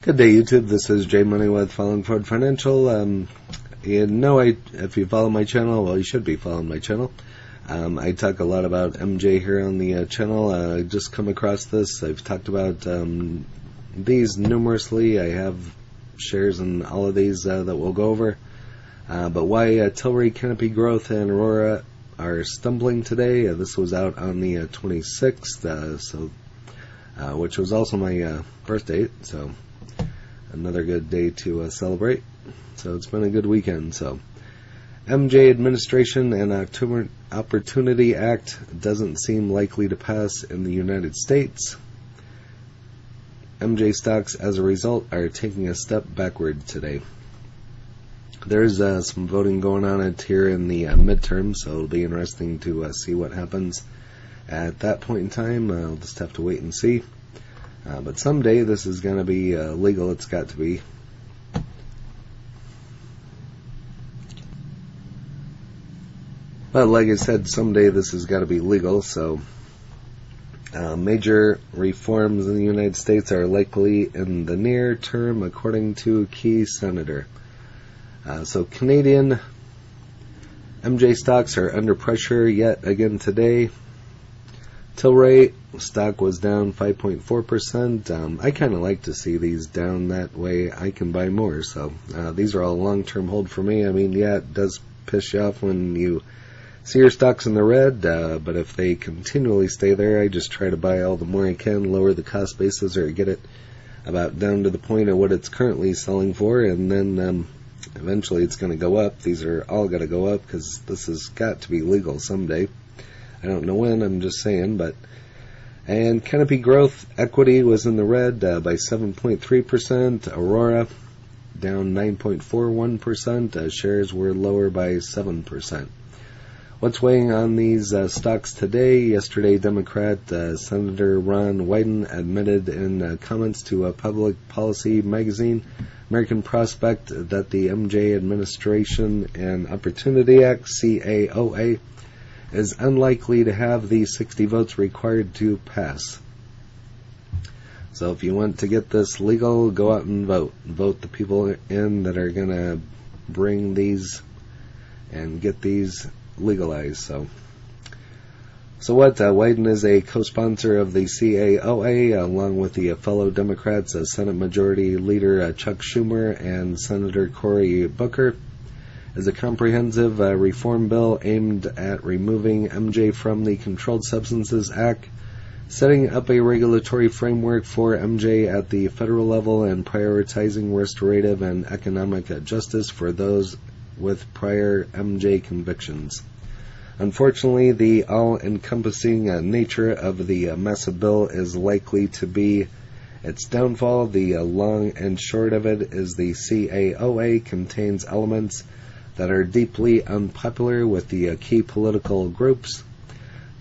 Good day, YouTube. This is Jay Money with Falling Forward Financial. If you follow my channel, well, you should be following my channel. I talk a lot about MJ here on the channel. I just come across this. I've talked about these numerously. I have shares in all of these that we'll go over. But why Tilray, Canopy Growth, and Aurora are stumbling today. This was out on the 26th, which was also my birth date. So another good day to celebrate. So it's been a good weekend. So MJ administration and Opportunity Act doesn't seem likely to pass in the United States. MJ stocks, as a result, are taking a step backward today. There's some voting going on here in the midterm, so it'll be interesting to see what happens at that point in time. I'll just have to wait and see. But someday this is going to be legal. It's got to be. But like I said, someday this has got to be legal. So major reforms in the United States are likely in the near term, according to a key senator. So Canadian MJ stocks are under pressure yet again today. Tilray stock was down 5.4%. I kind of like to see these down, that way I can buy more. So these are all long-term hold for me. I mean, yeah, it does piss you off when you see your stocks in the red, but if they continually stay there, I just try to buy all the more I can, lower the cost basis, or get it about down to the point of what it's currently selling for, and then eventually it's going to go up. These are all going to go up because this has got to be legal someday. I don't know when, I'm just saying. And Canopy Growth equity was in the red by 7.3%. Aurora down 9.41%. Shares were lower by 7%. What's weighing on these stocks today? Yesterday, Democrat Senator Ron Wyden admitted in comments to a Public Policy magazine, American Prospect, that the MJ administration and Opportunity Act, CAOA, is unlikely to have the 60 votes required to pass. So if you want to get this legal, go out and vote. Vote the people in that are going to bring these and get these legalized. So what? Wyden is a co-sponsor of the CAOA, along with the fellow Democrats, Senate Majority Leader Chuck Schumer and Senator Cory Booker, is a comprehensive reform bill aimed at removing MJ from the Controlled Substances Act, setting up a regulatory framework for MJ at the federal level, and prioritizing restorative and economic justice for those with prior MJ convictions. Unfortunately, the all-encompassing nature of the massive bill is likely to be its downfall. The long and short of it is the CAOA contains elements that are deeply unpopular with the key political groups.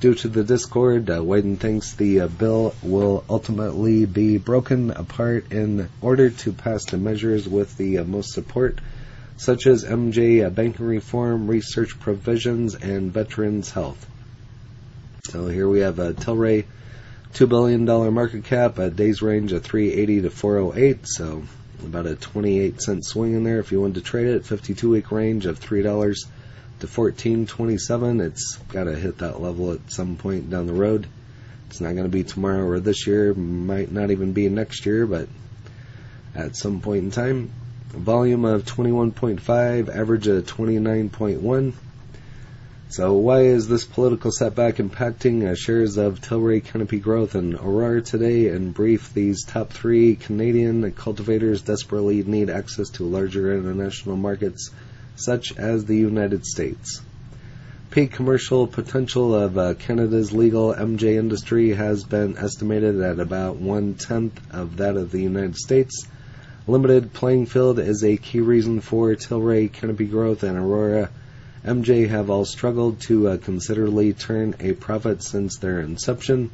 Due to the discord, Wyden thinks the bill will ultimately be broken apart in order to pass the measures with the most support, such as MJ banking reform, research provisions, and veterans' health. So here we have Tilray, $2 billion market cap, a day's range of 380 to 408, so about a 28-cent swing in there if you wanted to trade it. 52-week range of $3 to $14.27. It's got to hit that level at some point down the road. It's not going to be tomorrow or this year, might not even be next year, but at some point in time. Volume of 21.5, average of 29.1. So why is this political setback impacting shares of Tilray, Canopy Growth, and Aurora today? In brief, these top three Canadian cultivators desperately need access to larger international markets, such as the United States. Peak commercial potential of Canada's legal MJ industry has been estimated at about 1/10 of that of the United States. Limited playing field is a key reason for Tilray, Canopy Growth, and Aurora MJ have all struggled to considerably turn a profit since their inception.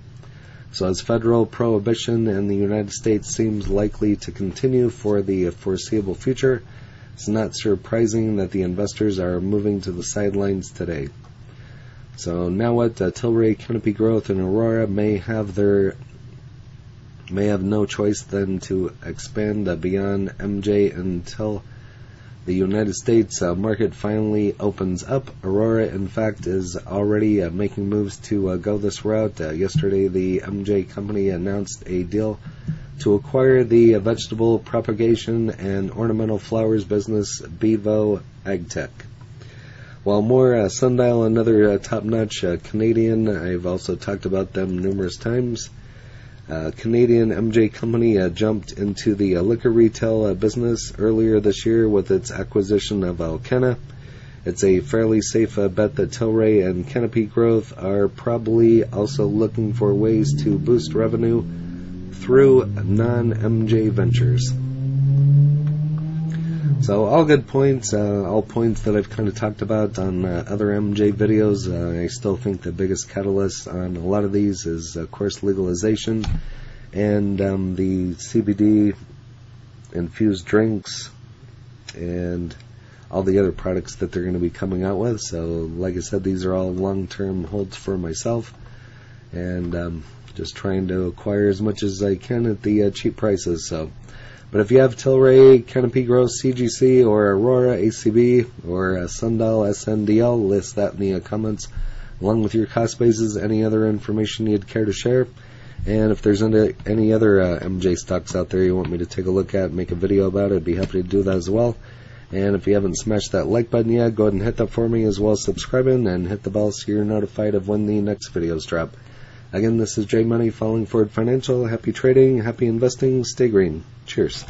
So as federal prohibition in the United States seems likely to continue for the foreseeable future, it's not surprising that the investors are moving to the sidelines today. So now what? Tilray, Canopy Growth, and Aurora may have their may have no choice than to expand beyond MJ until the United States market finally opens up. Aurora, in fact, is already making moves to go this route. Yesterday, the MJ company announced a deal to acquire the vegetable propagation and ornamental flowers business Bevo AgTech. While more SNDL, another top-notch Canadian, I've also talked about them numerous times. Canadian MJ company jumped into the liquor retail business earlier this year with its acquisition of Alcanna. It's a fairly safe bet that Tilray and Canopy Growth are probably also looking for ways to boost revenue through non-MJ ventures. So all good points, all points that I've kind of talked about on other MJ videos. I still think the biggest catalyst on a lot of these is, of course, legalization and the CBD infused drinks and all the other products that they're going to be coming out with. So, like I said, these are all long-term holds for myself, and just trying to acquire as much as I can at the cheap prices. So. But if you have Tilray, Canopy Growth, CGC, or Aurora, ACB, or SNDL, SNDL, list that in the comments, along with your cost bases, any other information you'd care to share. And if there's any other MJ stocks out there you want me to take a look at, make a video about it, I'd be happy to do that as well. And if you haven't smashed that like button yet, go ahead and hit that for me, as well as subscribing, and hit the bell so you're notified of when the next videos drop. Again, this is J Money, Falling Forward Financial. Happy trading, happy investing, stay green. Cheers.